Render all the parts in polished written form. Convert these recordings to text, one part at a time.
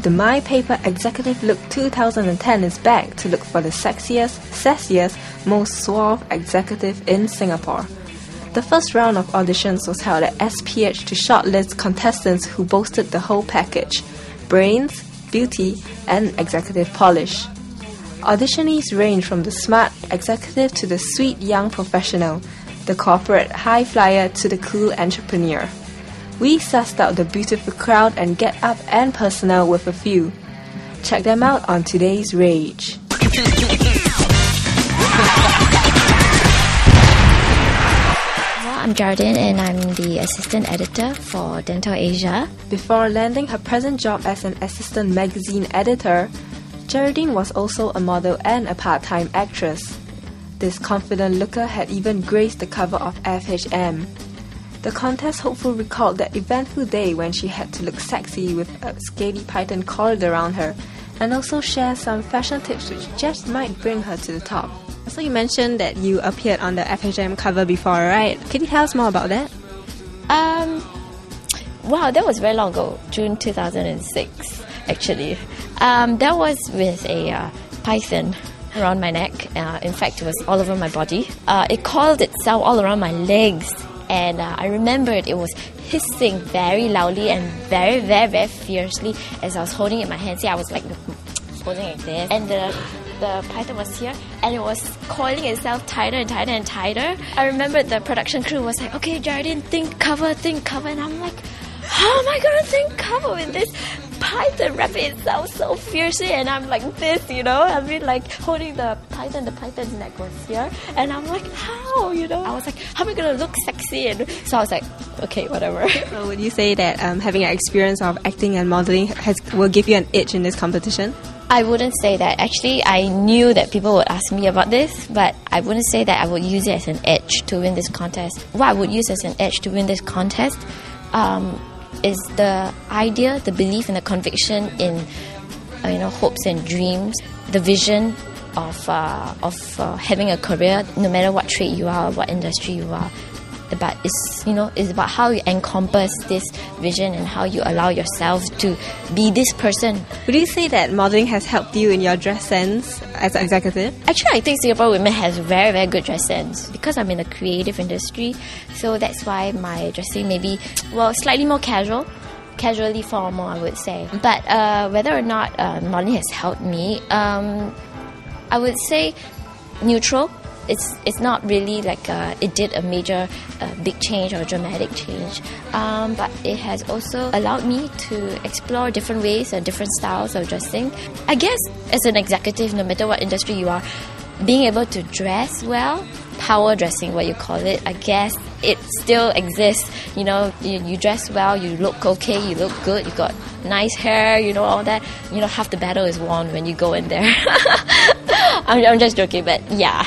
The My Paper Executive Look 2010 is back to look for the sexiest, sassiest, most suave executive in Singapore. The first round of auditions was held at SPH to shortlist contestants who boasted the whole package: brains, beauty, and executive polish. Auditionees range from the smart executive to the sweet young professional, the corporate high flyer to the cool entrepreneur. We sussed out the beautiful crowd and get up and personal with a few. Check them out on today's R.age. I'm Geraldine and I'm the assistant editor for Dental Asia. Before landing her present job as an assistant magazine editor, Geraldine was also a model and a part-time actress. This confident looker had even graced the cover of FHM. The contest hopeful recalled that eventful day when she had to look sexy with a scaly python coiled around her, and also share some fashion tips which just might bring her to the top. So you mentioned that you appeared on the FHM cover before, right? Can you tell us more about that? Wow, that was very long ago, June 2006 actually. That was with a python around my neck. In fact, it was all over my body. It coiled itself all around my legs. And I remembered it was hissing very loudly and very, very, very fiercely as I was holding it in my hand. See, I was like holding it like this. And the python was here and it was coiling itself tighter and tighter and tighter. I remember the production crew was like, okay, Geraldine, think cover. And I'm like, how am I going to think cover with this python wrapping itself so fiercely? And I'm like this, I mean, like holding the python's neck was here, and I'm like, how, I was like, how am I going to look sexy? And so I was like, okay, whatever. So would you say that having an experience of acting and modeling will give you an edge in this competition? I wouldn't say that. Actually, I knew that people would ask me about this, but I wouldn't say that I would use it as an edge to win this contest. What I would use as an edge to win this contest is the idea, the belief, and the conviction in hopes and dreams, the vision of having a career, no matter what trade you are, what industry you are. But it's about how you encompass this vision and how you allow yourself to be this person. Would you say that modeling has helped you in your dress sense as an executive? Actually, I think Singapore women has very, very good dress sense because I'm in the creative industry. So that's why my dressing may be, slightly more casually formal, I would say. But whether or not modeling has helped me, I would say neutral. It's not really like it did a major big change or dramatic change, but it has also allowed me to explore different ways and different styles of dressing. I guess as an executive, no matter what industry you are, being able to dress well, power dressing, what you call it, I guess it still exists. You dress well, you look okay, you look good, you got nice hair, all that. Half the battle is won when you go in there. I'm just joking, but yeah.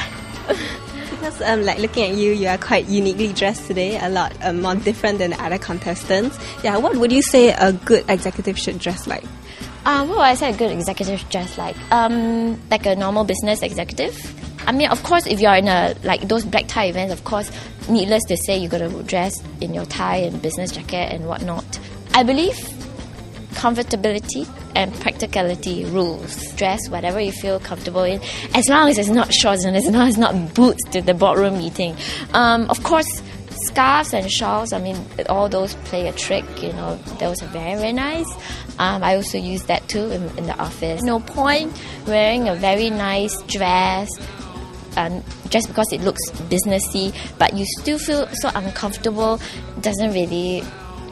Because looking at you, you are quite uniquely dressed today, a lot more different than other contestants. Yeah, what would you say a good executive should dress like? What would I say a good executive dress like? Like a normal business executive. I mean, of course, if you're in those black tie events, of course, needless to say, you got to dress in your tie and business jacket and whatnot. I believe comfortability and practicality rules. Dress whatever you feel comfortable in, as long as it's not shorts and as long as it's not boots to the boardroom meeting. Of course, scarves and shawls, I mean, all those play a trick, those are very, very nice. I also use that too in the office. No point wearing a very nice dress just because it looks businessy, but you still feel so uncomfortable. Doesn't really...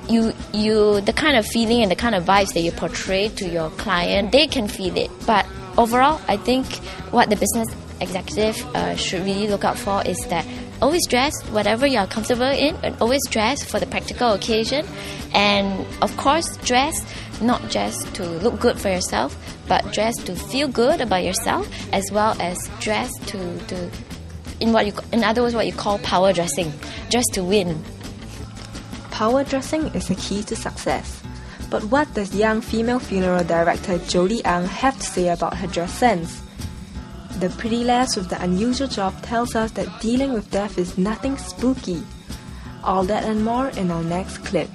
the kind of feeling and the kind of vibes that you portray to your client, they can feel it. But overall, I think what the business executive should really look out for is that always dress whatever you're comfortable in, and always dress for the practical occasion. And of course, dress not just to look good for yourself, but dress to feel good about yourself, as well as dress to in other words, what you call power dressing, dress to win. Power dressing is the key to success. But what does young female funeral director Jolie Ang have to say about her dress sense? The pretty lass with the unusual job tells us that dealing with death is nothing spooky. All that and more in our next clip.